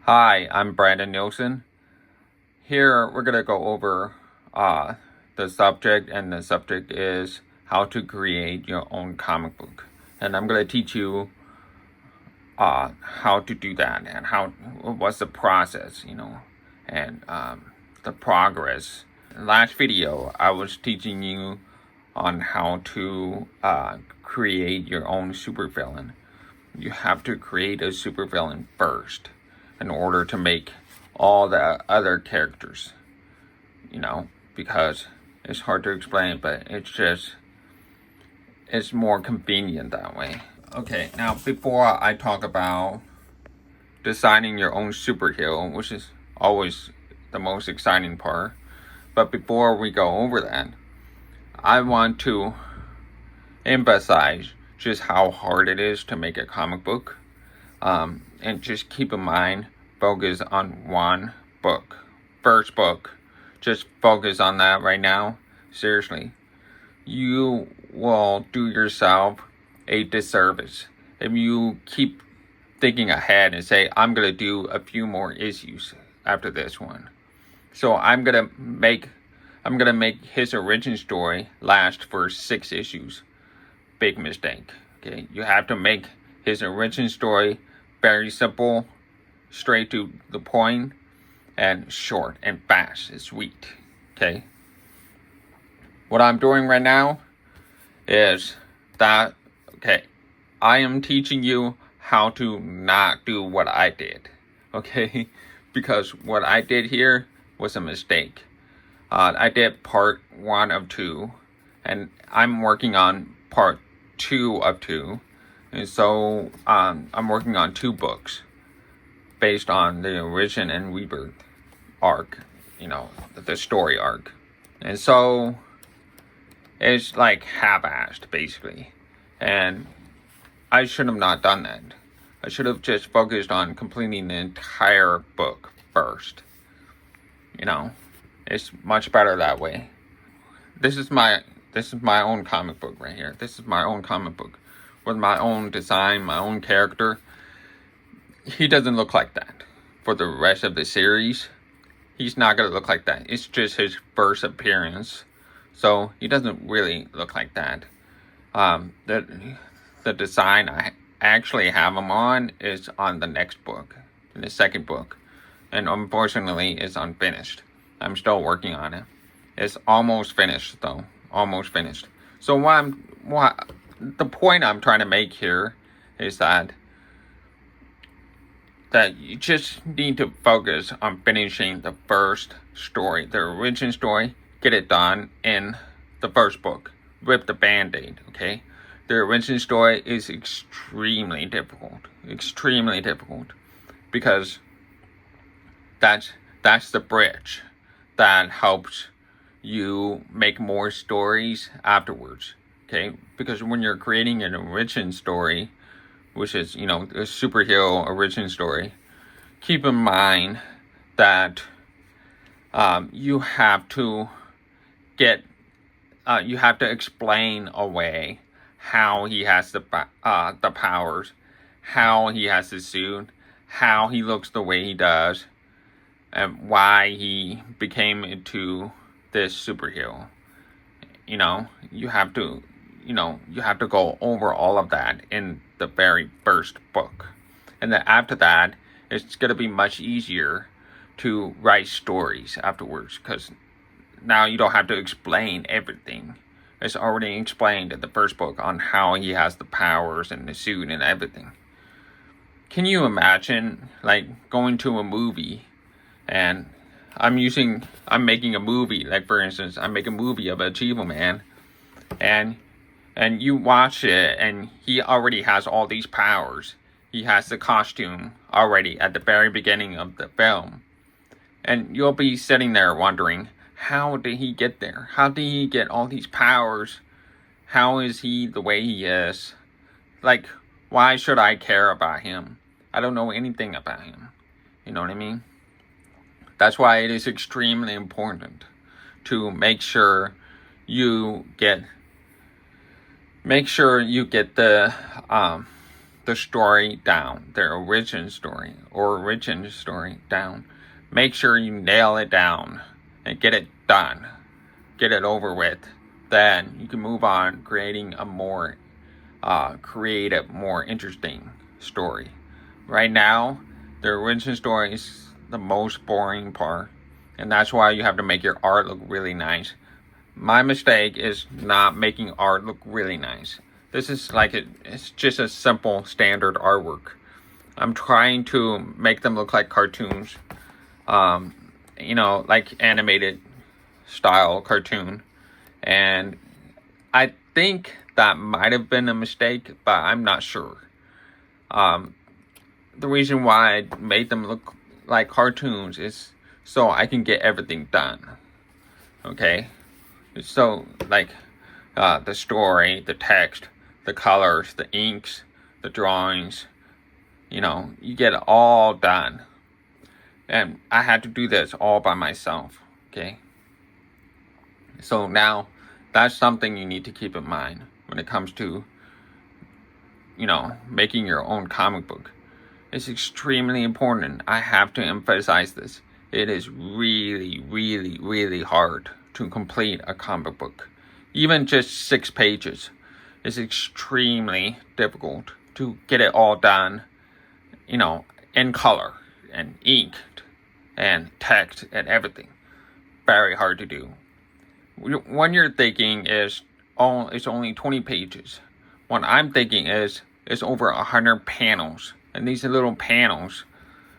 Hi, I'm Brandon Nielsen. Here we're going to go over the subject, and the subject is how to create your own comic book. And I'm going to teach you how to do that and what's the process, and the progress. Last video, I was teaching you on how to create your own supervillain. You have to create a supervillain first in order to make all the other characters, because it's hard to explain, but it's more convenient that way. Okay, now before I talk about designing your own superhero, which is always the most exciting part, but before we go over that, I want to emphasize just how hard it is to make a comic book. And just keep in mind, focus on one book. First book. Just focus on that right now. Seriously. You will do yourself a disservice if you keep thinking ahead and say, I'm going to do a few more issues after this one. So I'm going to make his origin story last for 6 issues. Big mistake. Okay, you have to make his origin story very simple, straight to the point, and short and fast and sweet. Okay, what I'm doing right now is that, okay, I am teaching you how to not do what I did. Okay, because what I did here was a mistake. I did part 1 of 2, and I'm working on part 2 of 2. And so I'm working on 2 books based on the origin and rebirth arc, the story arc. And so it's like half-assed, basically. And I should have not done that. I should have just focused on completing the entire book first. It's much better that way. This is my own comic book right here. This is my own comic book with my own design, my own character. He doesn't look like that for the rest of the series. He's not going to look like that. It's just his first appearance. So he doesn't really look like that. The design I actually have him on is on the next book, the second book. And unfortunately, it's unfinished. I'm still working on it. It's almost finished, though. Almost finished. So the point I'm trying to make here is that you just need to focus on finishing the first story, the origin story. Get it done in the first book. Rip the band-aid, okay? The origin story is extremely difficult. Extremely difficult. Because that's the bridge that helps you make more stories afterwards. Okay, because when you're creating an origin story, which is, a superhero origin story, keep in mind that you have to explain away how he has the powers, how he has the suit, how he looks the way he does, and why he became into this superhero. You have to go over all of that in the very first book. And then after that, it's going to be much easier to write stories afterwards, because now you don't have to explain everything. It's already explained in the first book on how he has the powers and the suit and everything. Can you imagine, going to a movie, and I'm making a movie, for instance, I make a movie of Achievement Man, and you watch it, and he already has all these powers. He has the costume already at the very beginning of the film. And you'll be sitting there wondering, how did he get there? How did he get all these powers? How is he the way he is? Why should I care about him? I don't know anything about him. You know what I mean? That's why it is extremely important to make sure you get the the story down, the origin story down. Make sure you nail it down and get it done. Get it over with. Then you can move on creating a more creative, more interesting story. Right now, the origin story is the most boring part, and that's why you have to make your art look really nice. My mistake is not making art look really nice. This is like it's just a simple standard artwork. I'm trying to make them look like cartoons, like animated style cartoon. And I think that might have been a mistake, but I'm not sure. The reason why I made them look like cartoons is so I can get everything done. Okay? So, like, the story, the text, the colors, the inks, the drawings, you get it all done. And I had to do this all by myself, okay? So now, that's something you need to keep in mind when it comes to, making your own comic book. It's extremely important. I have to emphasize this. It is really, really, really hard to complete a comic book. Even just 6 pages is extremely difficult to get it all done, in color and ink and text and everything. Very hard to do. When you're thinking it's only 20 pages. What I'm thinking is it's over 100 panels. And these little panels,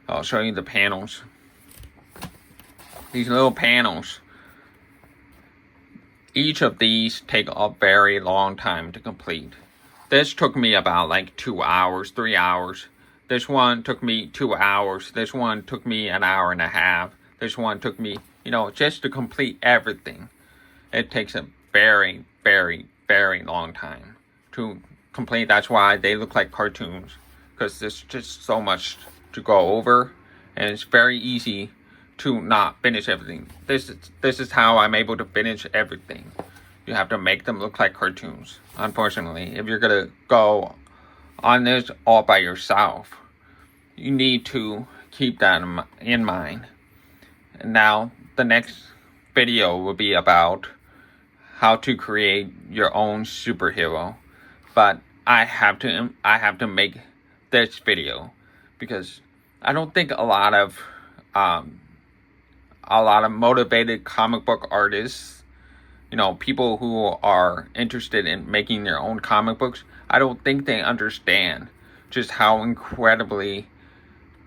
I'll show you the panels. These little panels, each of these take a very long time to complete. This took me about like 2 hours, 3 hours. This one took me 2 hours. This one took me an hour and a half. This one took me, just to complete everything. It takes a very, very, very long time to complete. That's why they look like cartoons, because there's just so much to go over, and it's very easy to not finish everything. This is how I'm able to finish everything. You have to make them look like cartoons. Unfortunately, if you're gonna go on this all by yourself, you need to keep that in mind. And now the next video will be about how to create your own superhero. But I have to make this video because I don't think a lot of motivated comic book artists, people who are interested in making their own comic books, I don't think they understand just how incredibly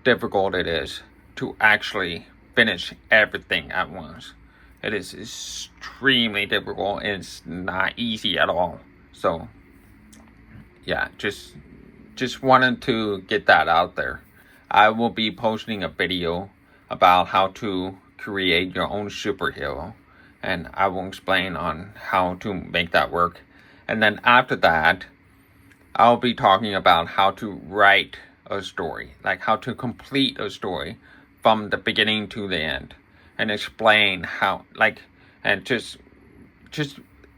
difficult it is to actually finish everything at once. It is extremely difficult and it's not easy at all. So yeah, just wanted to get that out there. I will be posting a video about how to create your own superhero, and I will explain on how to make that work. And then after that, I'll be talking about how to write a story, like how to complete a story from the beginning to the end, and explain how, and just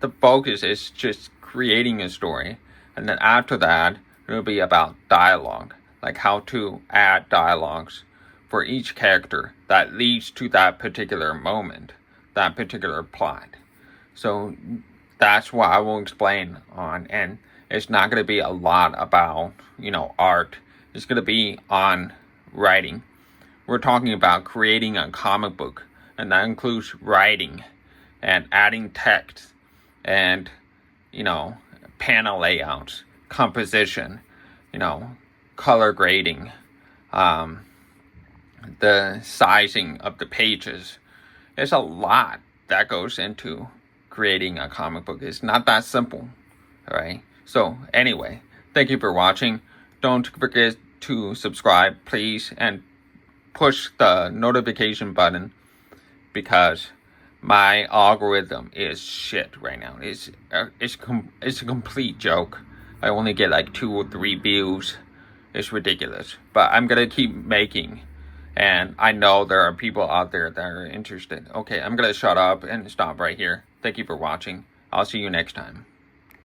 the focus is just creating a story. And then after that, it'll be about dialogue, like how to add dialogues for each character that leads to that particular moment, that particular plot. So that's what I will explain on, and it's not going to be a lot about, art. It's going to be on writing. We're talking about creating a comic book, and that includes writing and adding text and, panel layouts, composition, color grading, the sizing of the pages. There's a lot that goes into creating a comic book. It's not that simple, all right? So anyway, thank you for watching. Don't forget to subscribe, please, and push the notification button, because my algorithm is shit right now. It's a complete joke. I only get like 2 or 3 views. It's ridiculous. But I'm gonna keep making, and I know there are people out there that are interested. Okay, I'm gonna shut up and stop right here. Thank you for watching. I'll see you next time.